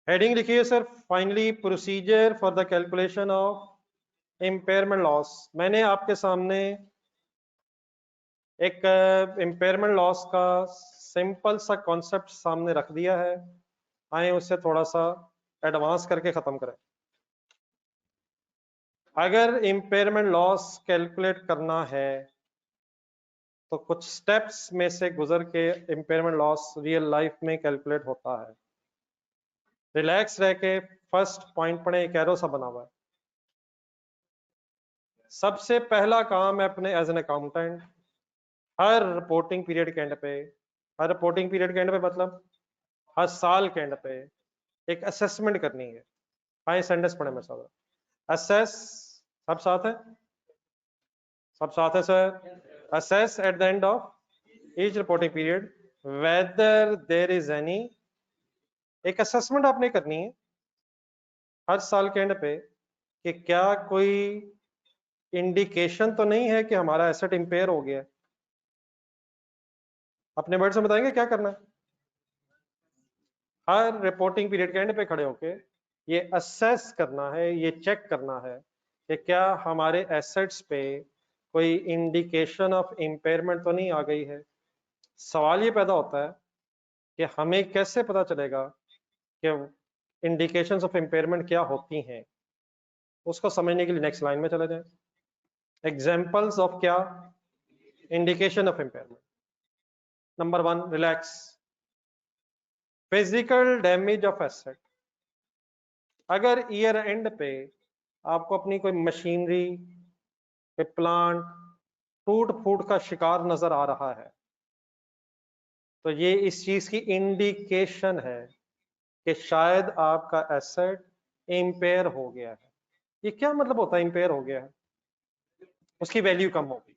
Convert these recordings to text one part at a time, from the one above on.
Heading लिखिए sir, finally procedure for the calculation of impairment loss. मैंने आपके सामने एक इम्पेयरमेंट लॉस का सिंपल सा कॉन्सेप्ट सामने रख दिया है। आए उससे थोड़ा सा एडवांस करके खत्म करें। अगर इम्पेयरमेंट लॉस कैलकुलेट करना है तो कुछ स्टेप्स में से गुजर के इम्पेयरमेंट लॉस रियल लाइफ में कैलकुलेट होता है। रिलैक्स रह के फर्स्ट पॉइंट पढ़े, एक एरो सा बना हुआ है। सबसे पहला काम है अपने एज एन अकाउंटेंट, हर रिपोर्टिंग पीरियड के एंड पे, हर रिपोर्टिंग पीरियड के एंड पे मतलब हर साल के एंड पे एक असेसमेंट करनी है। हाँ सेंटेंस पढ़े मेरे साथ। असेस, सब साथ है, सब साथ है sir. Assess at the end of each reporting period whether there is any, एक असेसमेंट आपने करनी है हर साल के एंड पे कि क्या कोई इंडिकेशन तो नहीं है कि हमारा एसेट इंपेयर हो गया है। अपने वर्ड से बताएंगे क्या करना है। हर रिपोर्टिंग पीरियड के एंड पे खड़े होके ये असेस करना है, ये चेक करना है कि क्या हमारे एसेट्स पे कोई इंडिकेशन ऑफ इंपेयरमेंट तो नहीं आ गई है। सवाल ये पैदा होता है कि हमें कैसे पता चलेगा कि इंडिकेशंस ऑफ इंपेयरमेंट क्या होती हैं। उसको समझने के लिए नेक्स्ट लाइन में चले जाएं। एग्जांपल्स ऑफ क्या indication of impairment. Number 1, relax, physical damage of asset. अगर ईयर एंड पे आपको अपनी कोई मशीनरी, कोई प्लांट टूट फूट का शिकार नजर आ रहा है तो ये इस चीज की इंडिकेशन है कि शायद आपका एसेट इंपेयर हो गया है। ये क्या मतलब होता है इंपेयर हो गया है? उसकी वैल्यू कम होगी।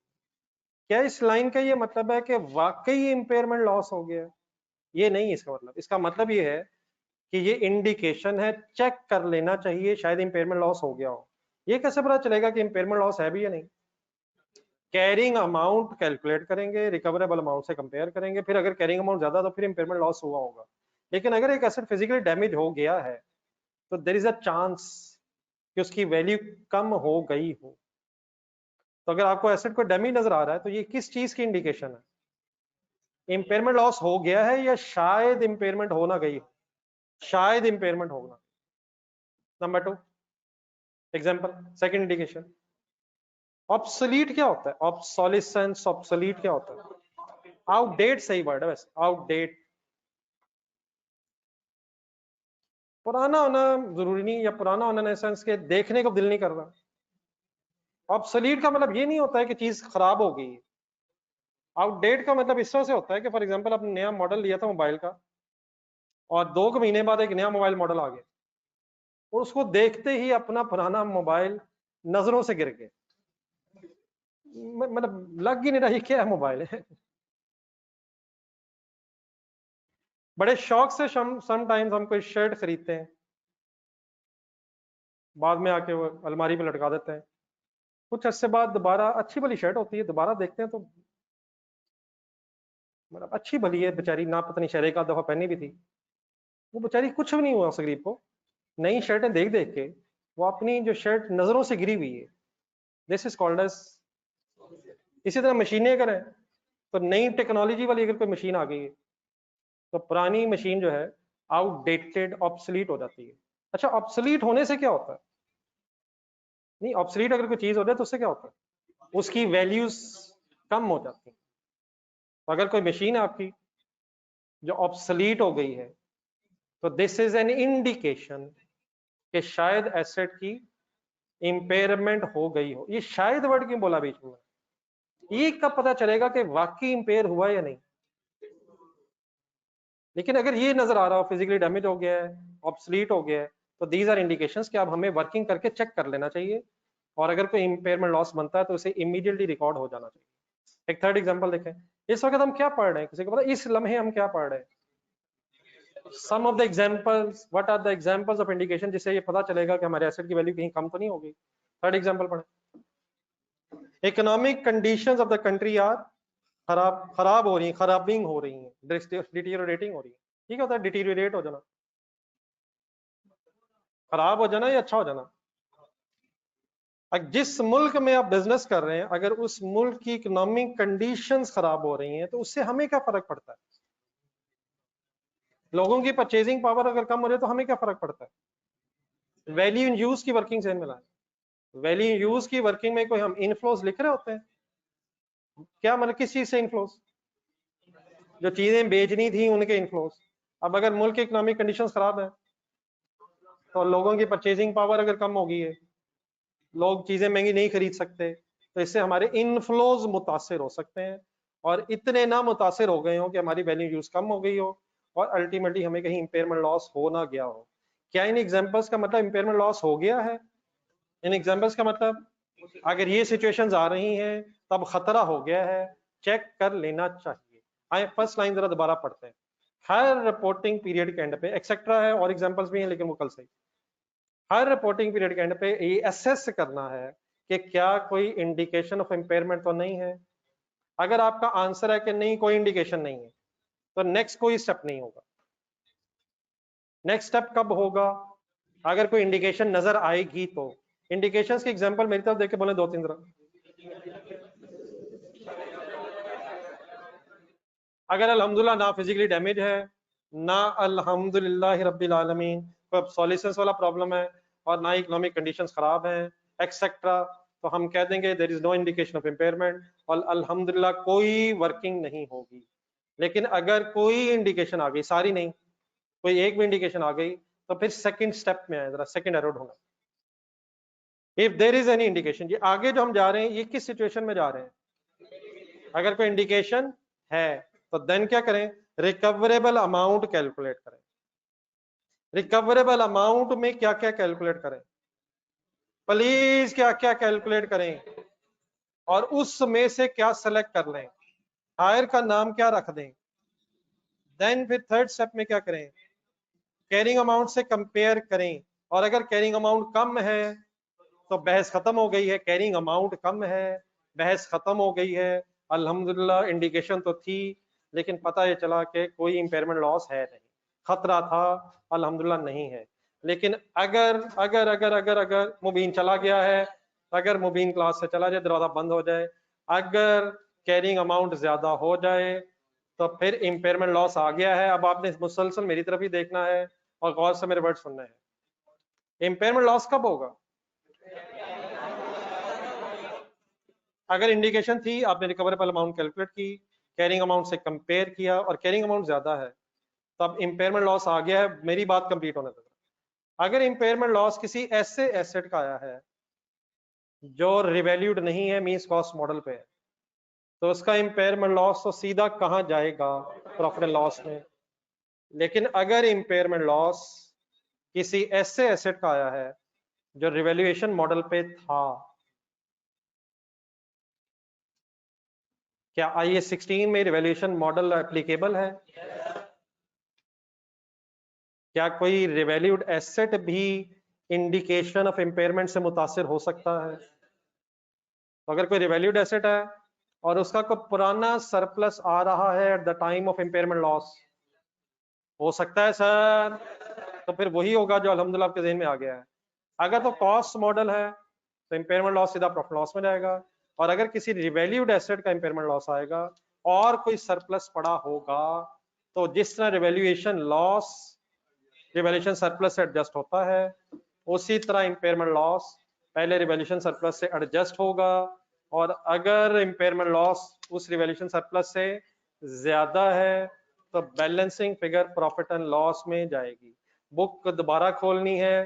क्या इस लाइन का ये मतलब है कि वाकई इंपेयरमेंट लॉस हो गया है? ये नहीं इसका मतलब। इसका मतलब ये है कि ये इंडिकेशन है, चेक कर लेना चाहिए शायद इंपेयरमेंट लॉस हो गया हो। ये कैसे पता चलेगा कि इंपेयरमेंट लॉस है भी या नहीं? कैरिंग अमाउंट कैलकुलेट करेंगे, रिकवरेबल अमाउंट से कंपेयर करेंगे, फिर अगर कैरिंग अमाउंट ज्यादा तो फिर इंपेयरमेंट लॉस हुआ होगा। लेकिन अगर एक एसेट फिजिकली डैमेज हो गया है तो देयर इज अ चांस कि उसकी वैल्यू कम हो गई हो। तो अगर आपको एसेट को डैमेज नजर आ रहा है तो ये किस चीज की इंडिकेशन है? इंपेयरमेंट लॉस हो गया है या शायद इंपेयरमेंट हो ना गई हो? शायद इंपेयरमेंट होगा। Number 2 example, second indication, obsolete क्या होता है? ऑब्सोलिसेंस, ऑब्सोलीट क्या होता है? आउटडेट सही वर्ड है वैसे, आउटडेट। पुराना होना जरूरी नहीं, या पुराना होना इन सेंस के देखने को दिल नहीं कर रहा। ऑब्सोलीट का मतलब ये नहीं होता है कि चीज खराब हो गई है। आउटडेट का मतलब इस तरह से होता है कि फॉर एग्जांपल आपने नया मॉडल लिया था मोबाइल का और 2 महीने बाद एक नया मोबाइल मॉडल आ गया और उसको देखते ही अपना पुराना मोबाइल नजरों से गिर गया। मतलब लग ही नहीं रहा ये क्या है मोबाइल है। बड़े शौक से समटाइम्स हम कोई शर्ट खरीदते हैं, बाद में आके वो अलमारी पे लटका देते हैं। कुछ अरसे बाद दोबारा, अच्छी भली शर्ट होती है, दोबारा देखते हैं तो मतलब अच्छी भली है बेचारी, ना पता नहीं शहर एक आध दफा पहनी भी थी, वो बेचारी कुछ भी नहीं हुआ उस गरीब को। नई शर्टें देख देख के वो अपनी जो शर्ट नजरों से गिरी हुई है। This is called age. इसी तरह मशीनें अगर है तो नई टेक्नोलॉजी वाली अगर कोई मशीन आ गई है तो पुरानी मशीन जो है आउटडेटेड, ऑब्सोलीट हो जाती है। अच्छा, ऑब्सोलीट होने से क्या होता है? नहीं, ऑब्सोलीट अगर कोई चीज हो जाए तो उससे क्या होता है? उसकी वैल्यूज कम हो जाती है। तो अगर कोई मशीन है आपकी जो ऑब्सोलीट हो गई है तो दिस इज एन इंडिकेशन कि शायद एसेट की इंपेयरमेंट हो गई हो। ये शायद वर्ड क्यों बोला बीच में? ये कब पता चलेगा कि वाकई इंपेयर हुआ या नहीं? लेकिन अगर ये नजर आ रहा हो फिजिकली डैमेज हो गया है, ऑब्सलीट हो गया है, तो दीज आर इंडिकेशंस कि अब हमें वर्किंग करके चेक कर लेना चाहिए और अगर कोई इंपेयरमेंट लॉस बनता है तो उसे इमीडिएटली रिकॉर्ड हो जाना चाहिए। एक थर्ड एग्जांपल देखें। इस वक्त हम क्या पढ़ रहे हैं, किसी को पता इस लम्हे हम क्या पढ़ रहे हैं? Some of the examples, what are the examples of indication, जिससे ये पता चलेगा कि हमारे एसेट की वैल्यू कहीं कम तो नहीं हो गई। थर्ड एग्जांपल पढ़ें। Economic conditions of the country are खराब, खराब हो रही है, खराबिंग हो रही है, डिटीरियोरेटिंग हो रही है। ठीक होता है डिटीरियोरेट हो जाना। खराब हो जाना या अच्छा हो जाना। जिस मुल्क में आप बिजनेस कर रहे हैं अगर उस मुल्क की इकोनॉमिक कंडीशंस खराब हो रही हैं तो उससे हमें क्या फर्क पड़ता है? लोगों की परचेजिंग पावर अगर कम हो रही है तो हमें क्या फर्क पड़ता है? वैल्यू इन यूज की वर्किंग से मिला है। वैल्यू इन यूज की वर्किंग में कोई हम इनफ्लोज लिख रहे होते हैं क्या? मतलब किस चीज से इनफ्लोज? जो चीजें बेचनी थी उनके इनफ्लोज। अब अगर मुल्क की इकोनॉमिक कंडीशंस खराब है तो लोगों की परचेजिंग पावर अगर कम हो गई है, लोग चीजें महंगी नहीं खरीद सकते, तो इससे हमारे इनफ्लोज मुतासिर हो सकते हैं और इतने ना मुतासिर हो गए हो कि हमारी वैल्यू यूज कम हो गई हो और अल्टीमेटली हमें कहीं इंपेयरमेंट लॉस हो ना गया हो। क्या इन एग्जांपल्स का मतलब इंपेयरमेंट लॉस हो गया है? इन एग्जांपल्स का मतलब अगर ये सिचुएशंस आ रही हैं तब खतरा हो गया है, चेक कर लेना चाहिए। आए फर्स्ट लाइन जरा दोबारा पढ़ते हैं। हर रिपोर्टिंग पीरियड के एंड पे एक्सेट्रा है और एग्जांपल्स भी हैं लेकिन वो कल से हर रिपोर्टिंग पीरियड के एंड पे ये असेस करना है कि क्या कोई इंडिकेशन ऑफ इंपेयरमेंट तो नहीं है। अगर आपका आंसर है कि नहीं कोई इंडिकेशन नहीं है तो नेक्स्ट कोई स्टेप नहीं होगा। नेक्स्ट स्टेप कब होगा? अगर कोई इंडिकेशन नजर आएगी तो। इंडिकेशंस की एग्जांपल मेरी तरफ देख के बोले दो तीन तरह। अगर अल्हम्दुलिल्लाह ना फिजिकली डैमेज है, ना अल्हम्दुलिल्लाह रब्बिल आलमीन कोई ऑब्सोलिसेंस वाला प्रॉब्लम है और ना इकोनॉमिक कंडीशंस खराब हैं एक्सेट्रा, तो हम कह देंगे there is no indication of impairment और अल्हम्दुलिल्लाह कोई वर्किंग नहीं होगी। लेकिन अगर कोई इंडिकेशन आ गई, सारी नहीं, कोई एक भी इंडिकेशन आ गई, तो फिर सेकंड स्टेप में आए, जरा सेकंड एरो ढूंढना। If there is any indication, ये आगे जो हम जा रहे हैं ये किस सिचुएशन में जा रहे हैं? अगर कोई इंडिकेशन है तो देन क्या करें? रिकवरेबल अमाउंट कैलकुलेट करें। रिकवरेबल अमाउंट में क्या क्या कैलकुलेट करें? प्लीज क्या क्या कैलकुलेट करें और उसमें से क्या सेलेक्ट कर लें? हायर का नाम क्या रख दें? देन फिर थर्ड स्टेप में क्या करें? कैरिंग अमाउंट से कंपेयर करें और अगर कैरिंग अमाउंट कम है तो बहस खत्म हो गई है। कैरिंग अमाउंट कम है, बहस खत्म हो गई है। अल्हम्दुलिल्लाह इंडिकेशन तो थी लेकिन पता ये चला कि कोई इंपेयरमेंट लॉस है नहीं, खतरा था, अल्हम्दुलिल्लाह नहीं है। लेकिन अगर अगर अगर अगर अगर मुबीन चला गया है, अगर मुबीन क्लास से चला जाए, दरवाजा बंद हो जाए, अगर कैरिंग अमाउंट ज्यादा हो जाए तो फिर इंपेयरमेंट लॉस आ गया है। अब आपने मुसलसल मेरी तरफ ही देखना है और गौर से मेरे वर्ड सुनने हैं। इंपेयरमेंट लॉस कब होगा? अगर इंडिकेशन थी, आपने रिकवरेबल अमाउंट कैलकुलेट की, कैरिंग अमाउंट से कंपेयर किया और कैरिंग अमाउंट ज्यादा है, तब इंपेयरमेंट लॉस आ गया है। मेरी बात कंप्लीट होने तक। अगर इंपेयरमेंट लॉस किसी ऐसे एसेट का आया है जो रिवैल्यूड नहीं है, मींस कॉस्ट मॉडल पे है, तो उसका इंपेयरमेंट लॉस तो सीधा कहां जाएगा? प्रॉफिट एंड लॉस में। लेकिन अगर इंपेयरमेंट लॉस किसी ऐसे एसेट का आया है जो रिवैल्यूएशन मॉडल पे था, क्या IAS 16 में रिवैल्यूएशन मॉडल एप्लीकेबल है? क्या कोई रिवैल्यूड एसेट भी इंडिकेशन ऑफ इंपेयरमेंट से मुतासिर हो सकता है? तो अगर कोई रिवैल्यूड एसेट है और उसका कोई पुराना सरप्लस आ रहा है at the time of impairment loss, हो सकता है सर, तो फिर वही होगा जो अल्हम्दुलिल्लाह आपके ज़हन में आ गया है। अगर तो कॉस्ट मॉडल है तो इंपेयरमेंट लॉस सीधा प्रॉफिट लॉस में जाएगा, और अगर किसी रिवैल्यूड एसेट का इंपेयरमेंट लॉस आएगा और कोई सरप्लस पड़ा होगा, तो जिस तरह रिवैल्यूएशन लॉस रिवैल्यूएशन सरप्लस से एडजस्ट होता है, उसी तरह इंपेयरमेंट लॉस पहले रिवैल्यूएशन सरप्लस से एडजस्ट होगा, और अगर इंपेयरमेंट लॉस उस रिवैल्यूएशन सरप्लस से ज्यादा है तो balancing figure profit and loss में जाएगी। बुक दोबारा खोलनी है,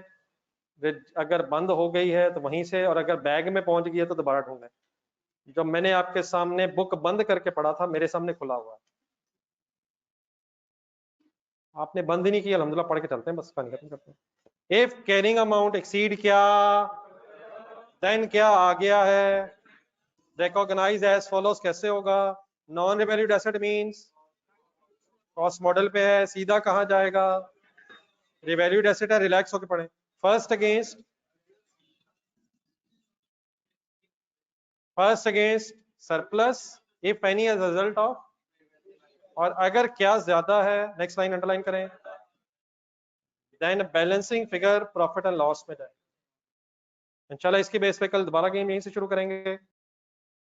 अगर बंद हो गई है तो वहीं से, और अगर बैग में पहुंच गई है तो दोबारा ढूंढें। जो मैंने आपके सामने बुक बंद करके पढ़ा था मेरे सामने खुला हुआ है, आपने बंद ही नहीं किया। अल्हम्दुलिल्लाह पढ़ के चलते हैं, बस कहानी खत्म करते हैं। इफ कैरिंग अमाउंट एक्सीड क्या, देन क्या आ गया है? रिकॉग्नाइज एज फॉलोज कैसे होगा? Non revalued asset means cost model पे है, सीधा कहां जाएगा? रिवैल्यूड एसेट है, रिलैक्स होकर पढ़ें। First against surplus if any as result of, और अगर क्या ज्यादा है, नेक्स्ट लाइन अंडरलाइन करें, then balancing figure profit and loss में जाए। इंशाल्लाह इसकी बेस पे कल दोबारा गेम यहीं से शुरू करेंगे।